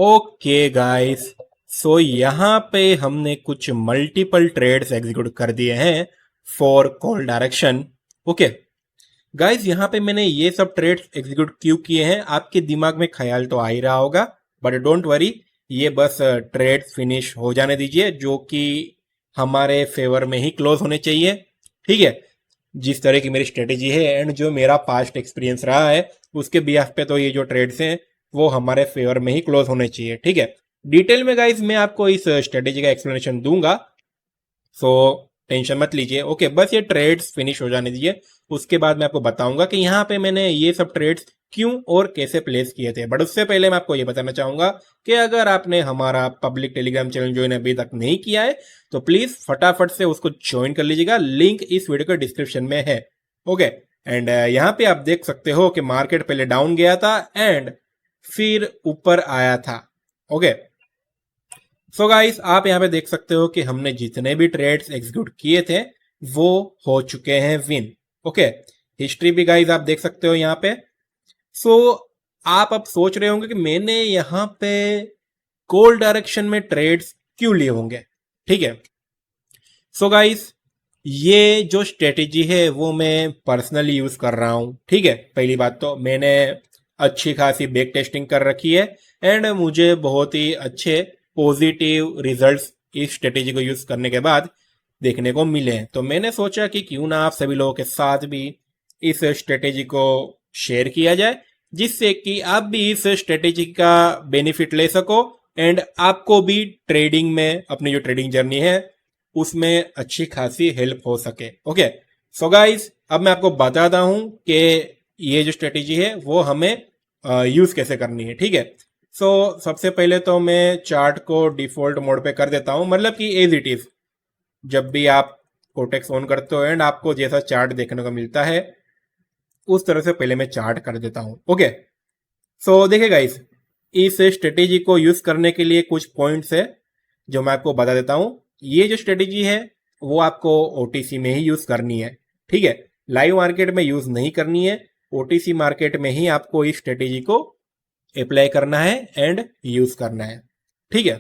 Okay guys, सो यहाँ पे हमने कुछ मल्टीपल ट्रेड्स एग्जीक्यूट कर दिए हैं for call direction. Okay guys, यहाँ पे मैंने ये सब ट्रेड्स एग्जीक्यूट क्यों किए हैं आपके दिमाग में ख्याल तो आ ही रहा होगा, बट डोंट वरी, ये बस ट्रेड फिनिश हो जाने दीजिए जो कि हमारे फेवर में ही क्लोज होने चाहिए। ठीक है, जिस तरह की मेरी स्ट्रेटेजी है एंड जो मेरा पास्ट एक्सपीरियंस रहा है उसके बिहाफ पे तो ये जो ट्रेड्स हैं वो हमारे फेवर में ही क्लोज होने चाहिए। ठीक है, डिटेल में गाइस मैं आपको इस स्ट्रेटेजी का एक्सप्लेनेशन दूंगा, सो टेंशन मत लीजिए। ओके, बस ये ट्रेड्स फिनिश हो जाने दीजिए, उसके बाद मैं आपको बताऊंगा कि यहाँ पे मैंने ये सब ट्रेड्स क्यों और कैसे प्लेस किए थे। बट उससे पहले मैं आपको ये बताना चाहूंगा कि अगर आपने हमारा पब्लिक टेलीग्राम चैनल ज्वाइन अभी तक नहीं किया है तो प्लीज फटाफट से उसको ज्वाइन कर लीजिएगा, लिंक इस वीडियो के डिस्क्रिप्शन में है। ओके, एंड यहाँ पे आप देख सकते हो कि मार्केट पहले डाउन गया था एंड फिर ऊपर आया था। ओके, सो गाइस आप यहाँ पे देख सकते हो कि हमने जितने भी ट्रेड्स एग्जीक्यूट किए थे वो हो चुके हैं विन। ओके, हिस्ट्री भी गाइस आप देख सकते हो यहाँ पे। सो आप अब सोच रहे होंगे कि मैंने यहाँ पे कॉल डायरेक्शन में ट्रेड्स क्यों लिए होंगे। ठीक है, सो गाइस ये जो स्ट्रेटेजी है वो मैं पर्सनली यूज कर रहा हूं। ठीक है, पहली बात तो मैंने अच्छी खासी बैक टेस्टिंग कर रखी है एंड मुझे बहुत ही अच्छे पॉजिटिव रिजल्ट्स इस स्ट्रेटेजी को यूज करने के बाद देखने को मिले हैं। तो मैंने सोचा कि क्यों ना आप सभी लोगों के साथ भी इस स्ट्रेटेजी को शेयर किया जाए, जिससे कि आप भी इस स्ट्रेटेजी का बेनिफिट ले सको एंड आपको भी ट्रेडिंग में अपनी जो ट्रेडिंग जर्नी है उसमें अच्छी खासी हेल्प हो सके। ओके, सो गाइस अब मैं आपको बताता हूं कि ये जो स्ट्रेटेजी है वो हमें यूज कैसे करनी है। ठीक है, सो सबसे पहले तो मैं चार्ट को डिफॉल्ट मोड पे कर देता हूं, मतलब कि एज इट इज जब भी आप कोटेक्स ऑन करते हो एंड आपको जैसा चार्ट देखने को मिलता है उस तरह से पहले मैं चार्ट कर देता हूं। ओके, सो देखिए गाइस, इस स्ट्रेटेजी को यूज करने के लिए कुछ पॉइंट्स है जो मैं आपको बता देता हूं। ये जो स्ट्रेटेजी है वो आपको ओटीसी में ही यूज करनी है। ठीक है, लाइव मार्केट में यूज नहीं करनी है, ओटीसी मार्केट में ही आपको इस स्ट्रेटेजी को अप्लाई करना है एंड यूज करना है। ठीक है,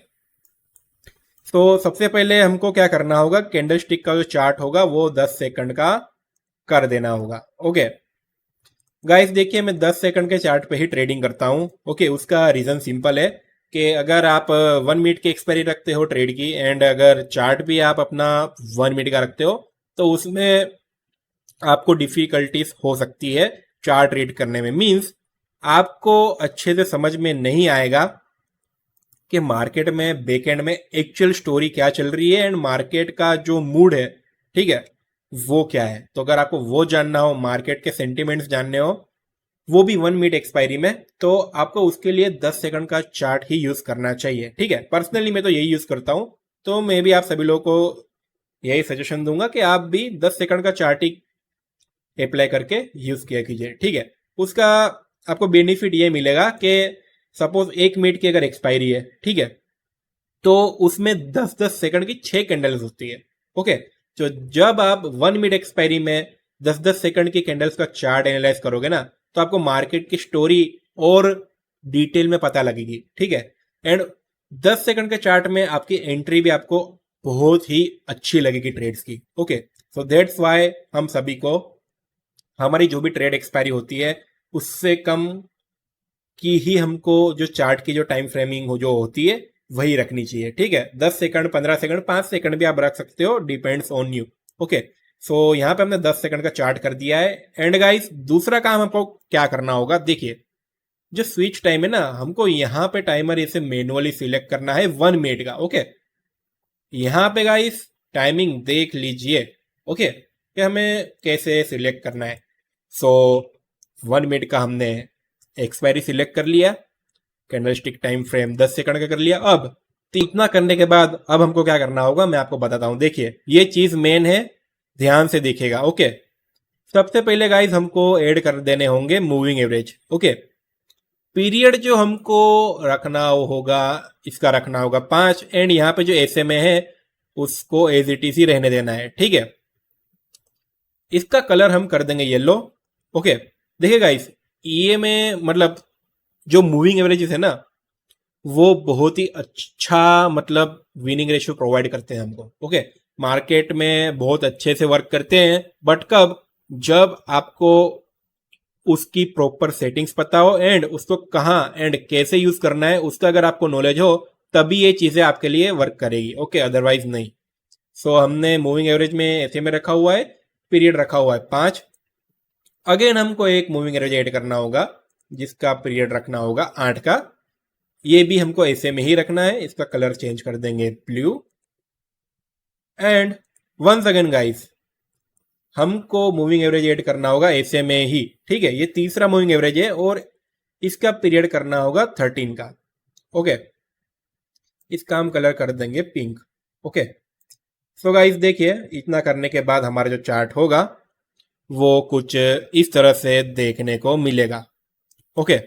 तो सबसे पहले हमको क्या करना होगा, कैंडल स्टिक का जो चार्ट होगा वो 10 सेकंड का कर देना होगा। ओके गाइस, देखिए मैं 10 सेकंड के चार्ट पे ही ट्रेडिंग करता हूँ। ओके, उसका रीजन सिंपल है कि अगर आप 1 मिनट की एक्सपायरी रखते हो ट्रेड की एंड अगर चार्ट भी आप अपना 1 मिनट का रखते हो तो उसमें आपको डिफिकल्टीज हो सकती है चार्ट रीड करने में। मींस आपको अच्छे से समझ में नहीं आएगा कि मार्केट में बैकएंड में एक्चुअल स्टोरी क्या चल रही है एंड मार्केट का जो मूड है, ठीक है, वो क्या है। तो अगर आपको वो जानना हो, मार्केट के सेंटिमेंट्स जानने हो, वो भी 1 मिनट एक्सपायरी में, तो आपको उसके लिए 10 सेकंड का चार्ट ही यूज करना चाहिए। ठीक है, पर्सनली मैं तो यही यूज करता हूं, तो मैं भी आप सभी लोगों को यही सजेशन दूंगा कि आप भी 10 सेकंड का चार्ट ही अप्लाई करके यूज किया कीजिए। ठीक है, उसका आपको बेनिफिट ये मिलेगा कि सपोज 1 मिनट की अगर एक्सपायरी है, ठीक है, तो उसमें 10-10 सेकंड की 6 कैंडल्स होती है। ओके, तो जब आप 1 मिनट एक्सपायरी में 10-10 सेकंड की कैंडल्स का चार्ट एनालाइज करोगे ना तो आपको मार्केट की स्टोरी और डिटेल में पता लगेगी। ठीक है, एंड 10 सेकंड के चार्ट में आपकी एंट्री भी आपको बहुत ही अच्छी लगेगी ट्रेड्स की। ओके, सो दैट्स वाई हम सभी को हमारी जो भी ट्रेड एक्सपायरी होती है उससे कम की ही हमको जो चार्ट की जो टाइम फ्रेमिंग हो जो होती है वही रखनी चाहिए। ठीक है, 10 सेकंड, 15 सेकंड, 5 सेकंड भी आप रख सकते हो, डिपेंड्स ऑन यू। ओके, सो यहाँ पे हमने 10 सेकंड का चार्ट कर दिया है एंड गाइस दूसरा काम हमको क्या करना होगा, देखिए जो स्विच टाइम है ना, हमको यहाँ पे टाइमर इसे मैनुअली सिलेक्ट करना है 1 मिनट का। ओके, यहाँ पे गाइस टाइमिंग देख लीजिए। ओके, कि हमें कैसे सिलेक्ट करना है। सो 1 मिनट का हमने एक्सपायरी सिलेक्ट कर लिया, कैंडलस्टिक टाइम फ्रेम 10 सेकंड का कर लिया। अब तो इतना करने के बाद अब हमको क्या करना होगा मैं आपको बताता हूं। देखिए ये चीज मेन है, ध्यान से देखिएगा। ओके, सबसे पहले गाइस हमको ऐड कर देने होंगे मूविंग एवरेज। ओके, पीरियड जो हमको रखना होगा, इसका रखना होगा 5 एंड यहाँ पे जो एसएमए है उसको एज इट इज ही रहने देना है। ठीक है, इसका कलर हम कर देंगे येलो। ओके, देखिए गाइस ये में मतलब जो मूविंग एवरेजेस है ना वो बहुत ही अच्छा मतलब विनिंग रेशियो प्रोवाइड करते हैं हमको। ओके, मार्केट में बहुत अच्छे से वर्क करते हैं, बट कब, जब आपको उसकी प्रॉपर सेटिंग्स पता हो एंड उसको कहाँ एंड कैसे यूज करना है उसका अगर आपको नॉलेज हो, तभी ये चीजें आपके लिए वर्क करेगी। ओके, अदरवाइज नहीं। सो हमने मूविंग एवरेज में ऐसे में रखा हुआ है, पीरियड रखा हुआ है 5। अगेन हमको एक मूविंग एवरेज ऐड करना होगा जिसका पीरियड रखना होगा 8 का। ये भी हमको ऐसे में ही रखना है, इसका कलर चेंज कर देंगे blue. And once again guys, हमको मूविंग एवरेज ऐड करना होगा ऐसे में ही। ठीक है, ये तीसरा मूविंग एवरेज है और इसका पीरियड करना होगा 13 का। ओके, इसका हम कलर कर देंगे पिंक। ओके, सो गाइस देखिए, इतना करने के बाद हमारा जो चार्ट होगा वो कुछ इस तरह से देखने को मिलेगा। ओके,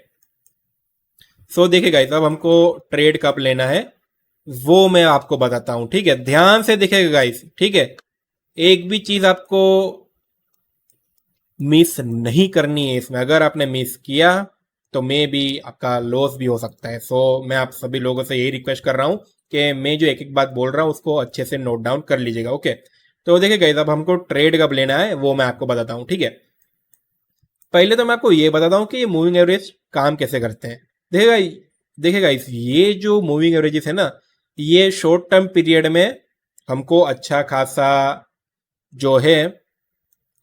सो देखिए गाइस, अब हमको ट्रेड कब लेना है वो मैं आपको बताता हूं। ठीक है, ध्यान से देखिएगा गाइस। ठीक है, एक भी चीज आपको मिस नहीं करनी है इसमें। अगर आपने मिस किया तो मे भी आपका लॉस भी हो सकता है। सो मैं आप सभी लोगों से यही रिक्वेस्ट कर रहा हूं कि मैं जो एक एक बात बोल रहा हूं उसको अच्छे से नोट डाउन कर लीजिएगा। ओके, तो देखिए गाइस, अब हमको ट्रेड कब लेना है वो मैं आपको बताता हूं। ठीक है, पहले तो मैं आपको ये बताता हूं कि ये मूविंग एवरेज काम कैसे करते हैं। देखिएगा, देखिएगा इस ये जो मूविंग एवरेजेस है ना, ये शॉर्ट टर्म पीरियड में हमको अच्छा खासा जो है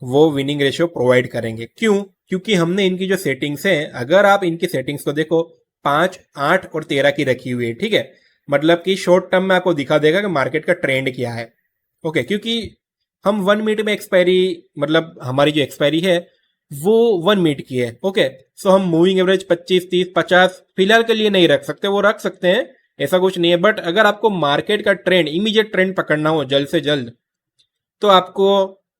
वो विनिंग रेशियो प्रोवाइड करेंगे। क्यों? क्योंकि हमने इनकी जो सेटिंग्स है, अगर आप इनकी सेटिंग्स को देखो, 5, 8 और 13 की रखी हुई है। ठीक है, मतलब कि शॉर्ट टर्म में आपको दिखा देगा कि मार्केट का ट्रेंड क्या है। ओके, क्योंकि हम 1 मिनट में एक्सपायरी, मतलब हमारी जो एक्सपायरी है वो 1 मिनट की है। ओके, सो हम मूविंग एवरेज 25, 30, 50 फिलहाल के लिए नहीं रख सकते, वो रख सकते हैं, ऐसा कुछ नहीं है। बट अगर आपको मार्केट का ट्रेंड, इमीडिएट ट्रेंड पकड़ना हो जल्द से जल्द, तो आपको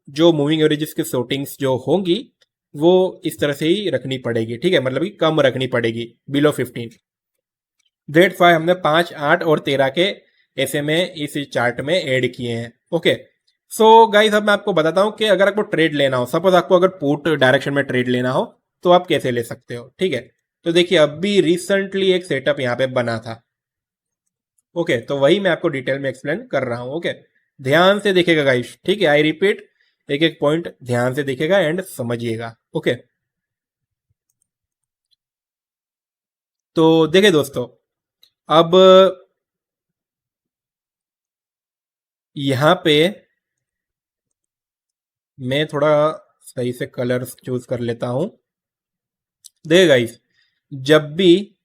जो मूविंग एवरेजेस की शॉर्टिंग्स जो होंगी वो इस तरह से ही रखनी पड़ेगी। ठीक है, मतलब कि कम रखनी पड़ेगी, बिलो 15। दैट्स व्हाई हमने 5, 8 और 13 के ऐसे में इस चार्ट में ऐड किए हैं। ओके, सो गाइस, अब मैं आपको बताता हूं कि अगर आपको ट्रेड लेना हो, सपोज आपको अगर पुट डायरेक्शन में ट्रेड लेना हो, तो आप कैसे ले सकते हो। ठीक है, तो देखिए, अभी रिसेंटली एक सेटअप यहाँ पे बना था। ओके, तो वही मैं आपको डिटेल में एक्सप्लेन कर रहा हूं। ओके, ध्यान से देखिएगा गाइस। ठीक है, आई रिपीट, एक एक पॉइंट ध्यान से देखिएगा एंड समझिएगा। ओके, तो देखिए दोस्तों, अब यहाँ पे मैं थोड़ा सही से कलर्स चूज कर लेता हूं। देखिए गाइस, जब भी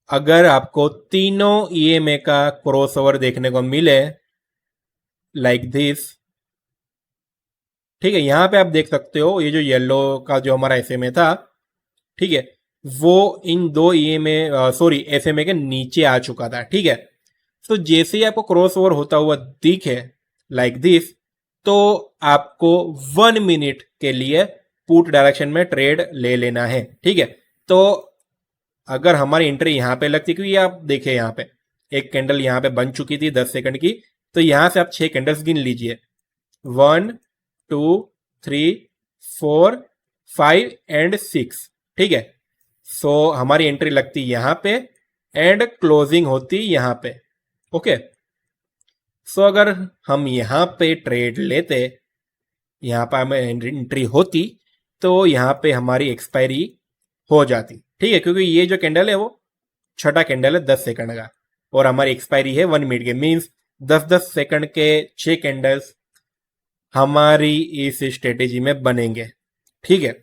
अगर आपको तीनों ईएमए का क्रॉसओवर देखने को मिले लाइक दिस, ठीक है, यहां पे आप देख सकते हो ये जो येलो का जो हमारा एसएमए था, ठीक है, वो इन दो ईएमए सॉरी एसएमए के नीचे आ चुका था। ठीक है, तो जैसे ही आपको क्रॉस ओवर होता हुआ दिखे लाइक दिस, तो आपको 1 मिनट के लिए पुट डायरेक्शन में ट्रेड ले लेना है। ठीक है, तो अगर हमारी एंट्री यहां पे लगती, क्योंकि आप देखिए यहाँ पे एक कैंडल यहाँ पे बन चुकी थी 10 सेकंड की, तो यहां से आप 6 कैंडल्स गिन लीजिए, 1, 2, 3, 4, 5 एंड 6। ठीक है, सो हमारी एंट्री लगती यहां पे एंड क्लोजिंग होती यहां पे। ओके, सो अगर हम यहां पे ट्रेड लेते, यहां पे हमें एंट्री होती, तो यहां पे हमारी एक्सपायरी हो जाती। ठीक है, क्योंकि ये जो कैंडल है वो छठा कैंडल है 10 सेकंड का, और हमारी एक्सपायरी है 1 मिनट के, मीन्स 10-10 सेकंड के 6 कैंडल्स हमारी इस स्ट्रेटेजी में बनेंगे। ठीक है,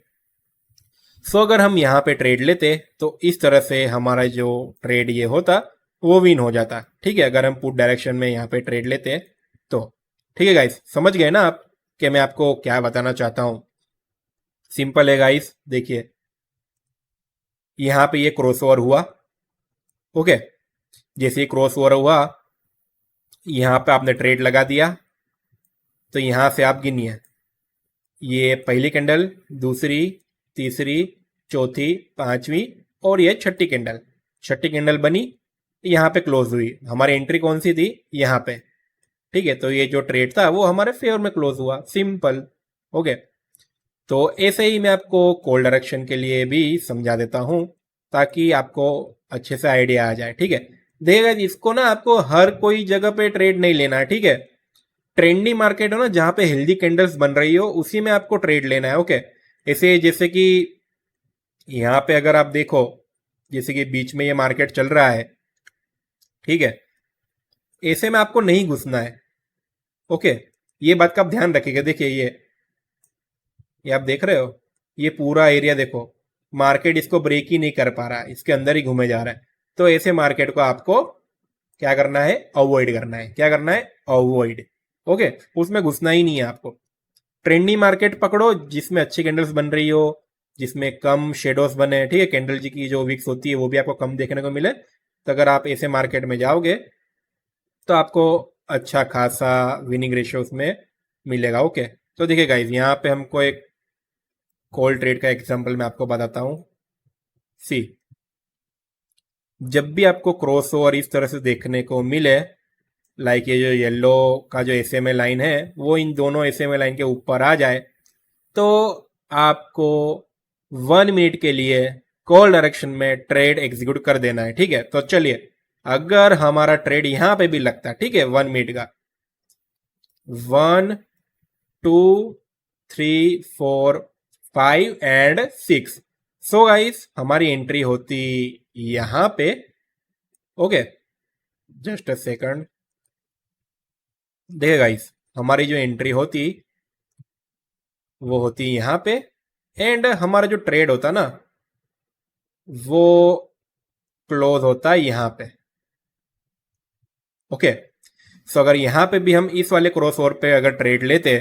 सो अगर हम यहाँ पे ट्रेड लेते तो इस तरह से हमारा जो ट्रेड ये होता वो विन हो जाता। ठीक है, अगर हम पुट डायरेक्शन में यहाँ पे ट्रेड लेते तो। ठीक है गाइस, समझ गए ना आप कि मैं आपको क्या बताना चाहता हूँ। सिंपल है गाइस, देखिए यहाँ पे ये क्रॉस ओवर हुआ। ओके, जैसे ही क्रॉस ओवर हुआ, यहाँ पे आपने ट्रेड लगा दिया, तो यहाँ से आप गिनिए, ये पहली कैंडल, दूसरी, तीसरी, चौथी, पांचवी और ये छठी कैंडल, छठी कैंडल बनी, यहाँ पे क्लोज हुई। हमारी एंट्री कौन सी थी? यहाँ पे। ठीक है, तो ये जो ट्रेड था वो हमारे फेवर में क्लोज हुआ, सिंपल। ओके, तो ऐसे ही मैं आपको कॉल डायरेक्शन के लिए भी समझा देता हूं, ताकि आपको अच्छे से आइडिया आ जाए, ठीक है। देखिएगा इसको ना आपको हर कोई जगह पे ट्रेड नहीं लेना है, ठीक है। ट्रेंडी मार्केट हो ना, जहां पे हेल्दी कैंडल्स बन रही हो उसी में आपको ट्रेड लेना है, ओके। ऐसे जैसे कि यहाँ पे अगर आप देखो, जैसे कि बीच में ये मार्केट चल रहा है, ठीक है, ऐसे में आपको नहीं घुसना है, ओके। ये बात का आप ध्यान रखिएगा। देखिए ये आप देख रहे हो, ये पूरा एरिया देखो, मार्केट इसको ब्रेक ही नहीं कर पा रहा है, इसके अंदर ही घूमे जा रहा है। तो ऐसे मार्केट को आपको क्या करना है, अवॉइड करना है। क्या करना है, अवॉइड, ओके। उसमें घुसना ही नहीं है आपको। ट्रेंडी मार्केट पकड़ो जिसमें अच्छी कैंडल्स बन रही हो, जिसमें कम शेडोस बने, ठीक है। कैंडल जी की जो विक्स होती है वो भी आपको कम देखने को मिले। तो अगर आप ऐसे मार्केट में जाओगे तो आपको अच्छा खासा विनिंग रेशियो उसमें मिलेगा, ओके। तो देखिए गाइज, यहाँ पे हमको एक कॉल ट्रेड का एग्जांपल मैं आपको बताता हूँ। सी, जब भी आपको क्रॉस ओवर इस तरह से देखने को मिले, लाइक ये जो येलो का जो एसएमए लाइन है वो इन दोनों एसएमए लाइन के ऊपर आ जाए, तो आपको 1 मिनट के लिए कॉल डायरेक्शन में ट्रेड एग्जीक्यूट कर देना है, ठीक है। तो चलिए, अगर हमारा ट्रेड यहां पे भी लगता है, ठीक है, 1 मिनट का, 1 2 3 4 5 एंड 6, सो गाइस हमारी एंट्री होती यहां पे, ओके। जस्ट अ सेकंड, देखिए गाइस, हमारी जो एंट्री होती वो होती यहां पे, एंड हमारा जो ट्रेड होता ना वो क्लोज होता है यहां पे, ओके। सो अगर यहां पे भी हम इस वाले क्रॉस ओवर पे अगर ट्रेड लेते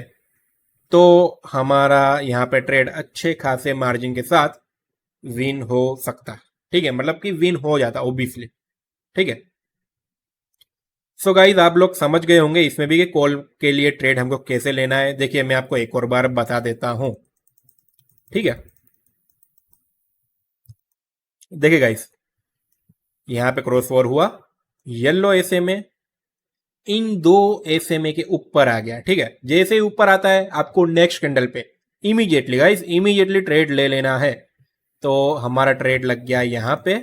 तो हमारा यहाँ पे ट्रेड अच्छे खासे मार्जिन के साथ विन हो सकता, ठीक है, मतलब कि विन हो जाता ओबियसली, ठीक है। सो गाइज, आप लोग समझ गए होंगे इसमें भी कि कॉल के लिए ट्रेड हमको कैसे लेना है। देखिए मैं आपको एक और बार बता देता हूं, ठीक है। देखिए गाइज, यहां पे क्रॉस ओवर हुआ, येलो एसएमए इन दो एसएमए के ऊपर आ गया, ठीक है। जैसे ही ऊपर आता है आपको नेक्स्ट कैंडल पे इमीडिएटली गाइज, इमीडिएटली ट्रेड ले लेना है। तो हमारा ट्रेड लग गया यहां पे,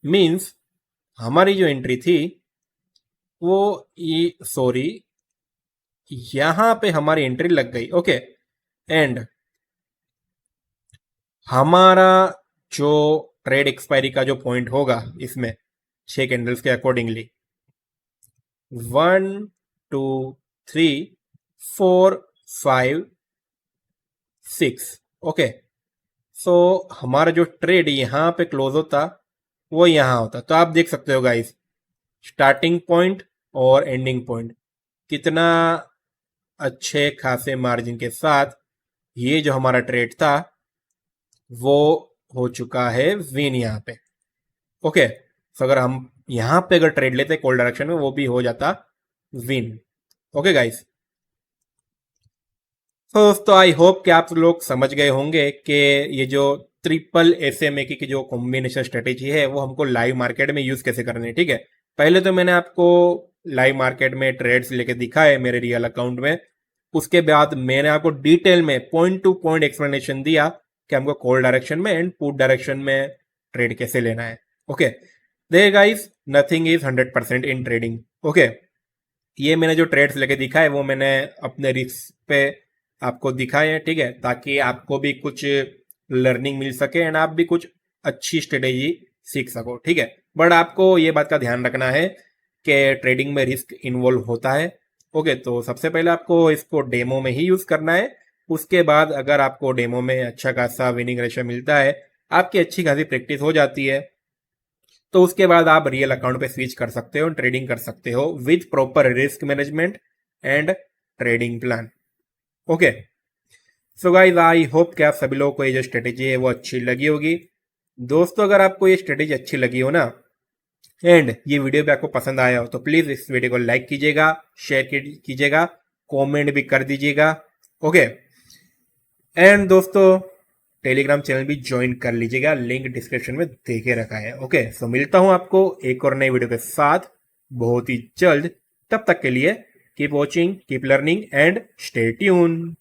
मींस हमारी जो एंट्री थी वो सॉरी, यहां पे हमारी एंट्री लग गई, ओके। एंड हमारा जो ट्रेड एक्सपायरी का जो पॉइंट होगा इसमें 6 कैंडल्स के अकॉर्डिंगली, 1 2 3 4 5 6, ओके। सो हमारा जो ट्रेड यहां पे क्लोज होता वो यहां होता। तो आप देख सकते हो गाइस, स्टार्टिंग पॉइंट और एंडिंग पॉइंट कितना अच्छे खासे मार्जिन के साथ ये जो हमारा ट्रेड था वो हो चुका है विन यहाँ पे, ओके। तो अगर हम यहां पे अगर ट्रेड लेते कॉल डायरेक्शन में, वो भी हो जाता विन, ओके गाइस। तो दोस्तों आई होप कि आप लोग समझ गए होंगे कि ये जो ट्रिपल एसएमए की जो कॉम्बिनेशन स्ट्रेटेजी है वो हमको लाइव मार्केट में यूज कैसे करनी है, ठीक है। पहले तो मैंने आपको लाइव मार्केट में ट्रेड्स लेके दिखाए मेरे रियल अकाउंट में, उसके बाद मैंने आपको डिटेल में पॉइंट टू पॉइंट एक्सप्लेनेशन दिया कि हमको कॉल डायरेक्शन में एंड पुट डायरेक्शन में ट्रेड कैसे लेना है, ओके। देखिए guys, nothing is 100% in trading, okay. ये मैंने जो ट्रेड्स लेके दिखाए वो मैंने अपने रिस्क पे आपको दिखाए हैं, ठीक है, ताकि आपको भी कुछ लर्निंग मिल सके एंड आप भी कुछ अच्छी स्ट्रेटेजी सीख सको, ठीक है। बट आपको ये बात का ध्यान रखना है कि ट्रेडिंग में रिस्क इन्वॉल्व होता है, ओके। तो सबसे पहले आपको इसको डेमो में ही यूज करना है। उसके बाद अगर आपको डेमो में अच्छा खासा विनिंग रेशियो मिलता है, आपकी अच्छी खासी प्रैक्टिस हो जाती है, तो उसके बाद आप रियल अकाउंट पे स्विच कर सकते हो, ट्रेडिंग कर सकते हो with proper risk management and trading plan, okay. So guys, I hope कि आप सभी लोगों को ये जो स्ट्रेटेजी है वो अच्छी लगी होगी। दोस्तों अगर आपको ये स्ट्रेटेजी अच्छी लगी हो ना, एंड ये वीडियो भी आपको पसंद आया हो, तो प्लीज इस वीडियो को लाइक कीजिएगा, शेयर कीजिएगा, कमेंट भी कर दीजिएगा, ओके। एंड दोस्तों टेलीग्राम चैनल भी ज्वाइन कर लीजिएगा, लिंक डिस्क्रिप्शन में देके रखा है, ओके। सो मिलता हूं आपको एक और नई वीडियो के साथ बहुत ही जल्द। तब तक के लिए keep watching, keep learning and stay tune.